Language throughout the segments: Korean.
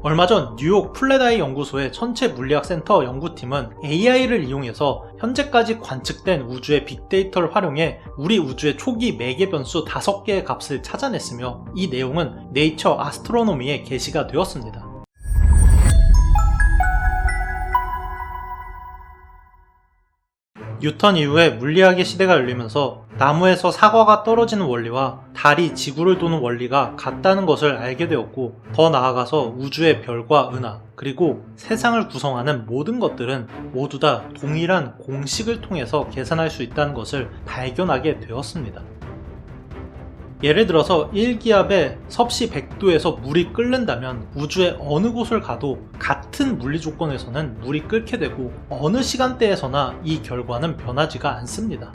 얼마 전 뉴욕 플랫아이 연구소의 천체 물리학 센터 연구팀은 AI를 이용해서 현재까지 관측된 우주의 빅데이터를 활용해 우리 우주의 초기 매개 변수 5개의 값을 찾아냈으며 이 내용은 네이처 아스트로노미에 게시가 되었습니다. 뉴턴 이후에 물리학의 시대가 열리면서 나무에서 사과가 떨어지는 원리와 달이 지구를 도는 원리가 같다는 것을 알게 되었고, 더 나아가서 우주의 별과 은하, 그리고 세상을 구성하는 모든 것들은 모두 다 동일한 공식을 통해서 계산할 수 있다는 것을 발견하게 되었습니다. 예를 들어서 1기압에 섭씨 100도에서 물이 끓는다면 우주의 어느 곳을 가도 같은 물리 조건에서는 물이 끓게 되고 어느 시간대에서나 이 결과는 변하지가 않습니다.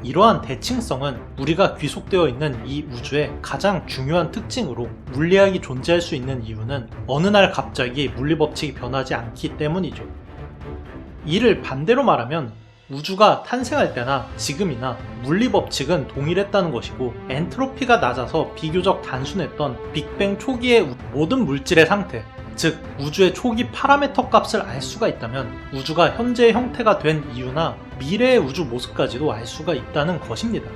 이러한 대칭성은 우리가 귀속되어 있는 이 우주의 가장 중요한 특징으로, 물리학이 존재할 수 있는 이유는 어느 날 갑자기 물리법칙이 변하지 않기 때문이죠. 이를 반대로 말하면 우주가 탄생할 때나 지금이나 물리법칙은 동일했다는 것이고, 엔트로피가 낮아서 비교적 단순했던 빅뱅 초기의 모든 물질의 상태, 즉 우주의 초기 파라미터 값을 알 수가 있다면 우주가 현재의 형태가 된 이유나 미래의 우주 모습까지도 알 수가 있다는 것입니다.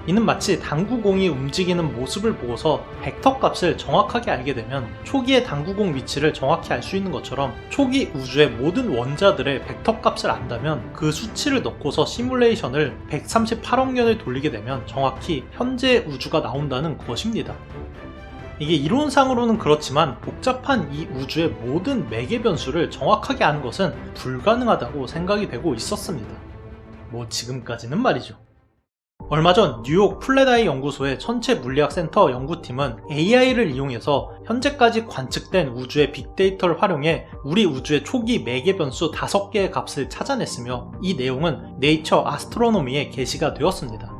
이는 마치 당구공이 움직이는 모습을 보고서 벡터 값을 정확하게 알게 되면 초기의 당구공 위치를 정확히 알 수 있는 것처럼, 초기 우주의 모든 원자들의 벡터 값을 안다면 그 수치를 넣고서 시뮬레이션을 138억 년을 돌리게 되면 정확히 현재의 우주가 나온다는 것입니다. 이게 이론상으로는 그렇지만 복잡한 이 우주의 모든 매개 변수를 정확하게 아는 것은 불가능하다고 생각이 되고 있었습니다. 지금까지는 말이죠. 얼마 전 뉴욕 플랫아이 연구소의 천체 물리학 센터 연구팀은 AI를 이용해서 현재까지 관측된 우주의 빅데이터를 활용해 우리 우주의 초기 매개 변수 5개의 값을 찾아냈으며 이 내용은 네이처 아스트로노미에 게시가 되었습니다.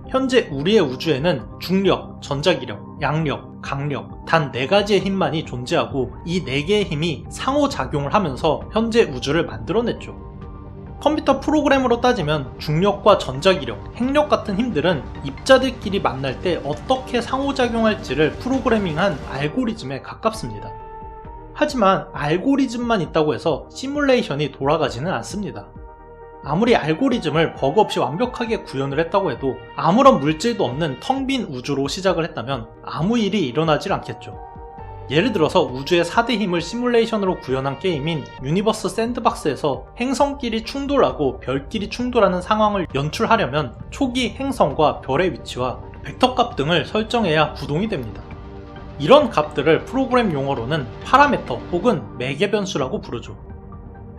현재 우리의 우주에는 중력, 전자기력, 양력, 강력, 단 4가지의 힘만이 존재하고 이 4개의 힘이 상호작용을 하면서 현재 우주를 만들어냈죠. 컴퓨터 프로그램으로 따지면 중력과 전자기력, 핵력 같은 힘들은 입자들끼리 만날 때 어떻게 상호작용할지를 프로그래밍한 알고리즘에 가깝습니다. 하지만 알고리즘만 있다고 해서 시뮬레이션이 돌아가지는 않습니다. 아무리 알고리즘을 버그 없이 완벽하게 구현을 했다고 해도 아무런 물질도 없는 텅 빈 우주로 시작을 했다면 아무 일이 일어나질 않겠죠. 예를 들어서 우주의 4대 힘을 시뮬레이션으로 구현한 게임인 유니버스 샌드박스에서 행성끼리 충돌하고 별끼리 충돌하는 상황을 연출하려면 초기 행성과 별의 위치와 벡터값 등을 설정해야 구동이 됩니다. 이런 값들을 프로그램 용어로는 파라미터 혹은 매개 변수라고 부르죠.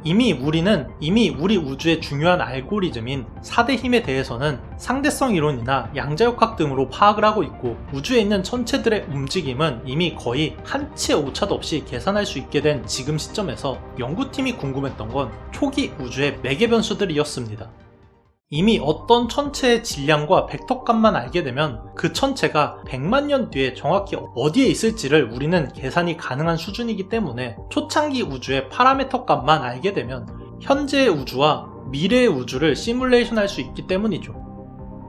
이미 우리 우주의 중요한 알고리즘인 4대 힘에 대해서는 상대성 이론이나 양자역학 등으로 파악을 하고 있고, 우주에 있는 천체들의 움직임은 이미 거의 한치의 오차도 없이 계산할 수 있게 된 지금 시점에서 연구팀이 궁금했던 건 초기 우주의 매개 변수들이었습니다. 이미 어떤 천체의 질량과 벡터값만 알게 되면 그 천체가 100만 년 뒤에 정확히 어디에 있을지를 우리는 계산이 가능한 수준이기 때문에 초창기 우주의 파라미터 값만 알게 되면 현재의 우주와 미래의 우주를 시뮬레이션 할 수 있기 때문이죠.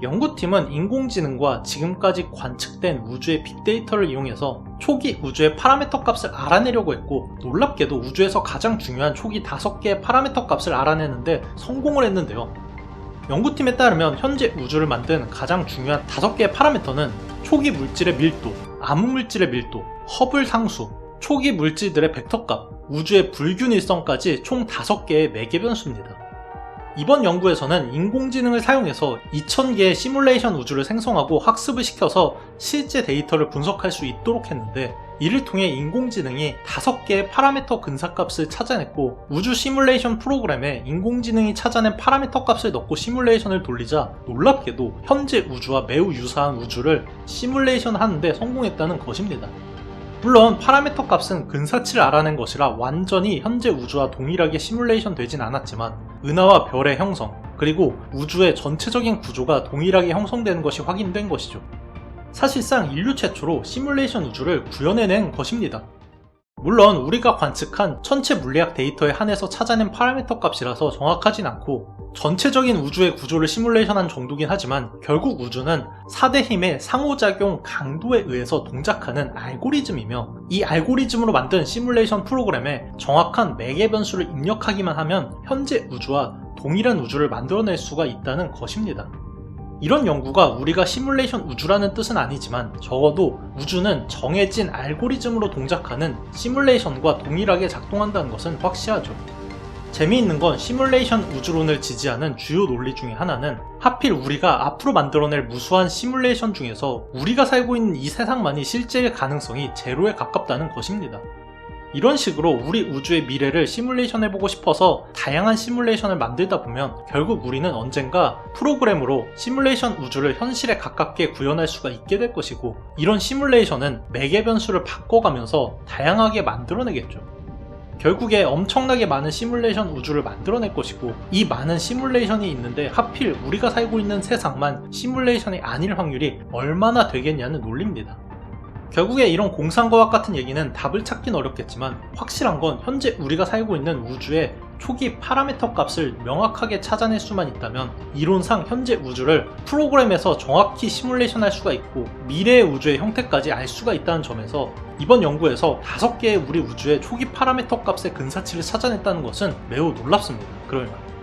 연구팀은 인공지능과 지금까지 관측된 우주의 빅데이터를 이용해서 초기 우주의 파라미터 값을 알아내려고 했고, 놀랍게도 우주에서 가장 중요한 초기 5개의 파라미터 값을 알아내는데 성공을 했는데요. 연구팀에 따르면 현재 우주를 만든 가장 중요한 5개의 파라미터는 초기 물질의 밀도, 암흑물질의 밀도, 허블 상수, 초기 물질들의 벡터값, 우주의 불균일성까지 총 5개의 매개 변수입니다. 이번 연구에서는 인공지능을 사용해서 2000개의 시뮬레이션 우주를 생성하고 학습을 시켜서 실제 데이터를 분석할 수 있도록 했는데, 이를 통해 인공지능이 5개의 파라미터 근사값을 찾아냈고, 우주 시뮬레이션 프로그램에 인공지능이 찾아낸 파라미터 값을 넣고 시뮬레이션을 돌리자 놀랍게도 현재 우주와 매우 유사한 우주를 시뮬레이션 하는데 성공했다는 것입니다. 물론 파라미터 값은 근사치를 알아낸 것이라 완전히 현재 우주와 동일하게 시뮬레이션 되진 않았지만 은하와 별의 형성, 그리고 우주의 전체적인 구조가 동일하게 형성되는 것이 확인된 것이죠. 사실상 인류 최초로 시뮬레이션 우주를 구현해낸 것입니다. 물론 우리가 관측한 전체 물리학 데이터에 한해서 찾아낸 파라미터 값이라서 정확하진 않고 전체적인 우주의 구조를 시뮬레이션한 정도긴 하지만 결국 우주는 4대 힘의 상호작용 강도에 의해서 동작하는 알고리즘이며 이 알고리즘으로 만든 시뮬레이션 프로그램에 정확한 매개 변수를 입력하기만 하면 현재 우주와 동일한 우주를 만들어낼 수가 있다는 것입니다. 이런 연구가 우리가 시뮬레이션 우주라는 뜻은 아니지만 적어도 우주는 정해진 알고리즘으로 동작하는 시뮬레이션과 동일하게 작동한다는 것은 확실하죠. 재미있는 건 시뮬레이션 우주론을 지지하는 주요 논리 중에 하나는 하필 우리가 앞으로 만들어낼 무수한 시뮬레이션 중에서 우리가 살고 있는 이 세상만이 실제일 가능성이 제로에 가깝다는 것입니다. 이런 식으로 우리 우주의 미래를 시뮬레이션해보고 싶어서 다양한 시뮬레이션을 만들다 보면 결국 우리는 언젠가 프로그램으로 시뮬레이션 우주를 현실에 가깝게 구현할 수가 있게 될 것이고 이런 시뮬레이션은 매개 변수를 바꿔가면서 다양하게 만들어내겠죠. 결국에 엄청나게 많은 시뮬레이션 우주를 만들어낼 것이고 이 많은 시뮬레이션이 있는데 하필 우리가 살고 있는 세상만 시뮬레이션이 아닐 확률이 얼마나 되겠냐는 논리입니다. 결국에 이런 공상과학 같은 얘기는 답을 찾긴 어렵겠지만 확실한 건 현재 우리가 살고 있는 우주의 초기 파라미터 값을 명확하게 찾아낼 수만 있다면 이론상 현재 우주를 프로그램에서 정확히 시뮬레이션할 수가 있고 미래의 우주의 형태까지 알 수가 있다는 점에서 이번 연구에서 5개의 우리 우주의 초기 파라미터 값의 근사치를 찾아냈다는 것은 매우 놀랍습니다. 그럴만.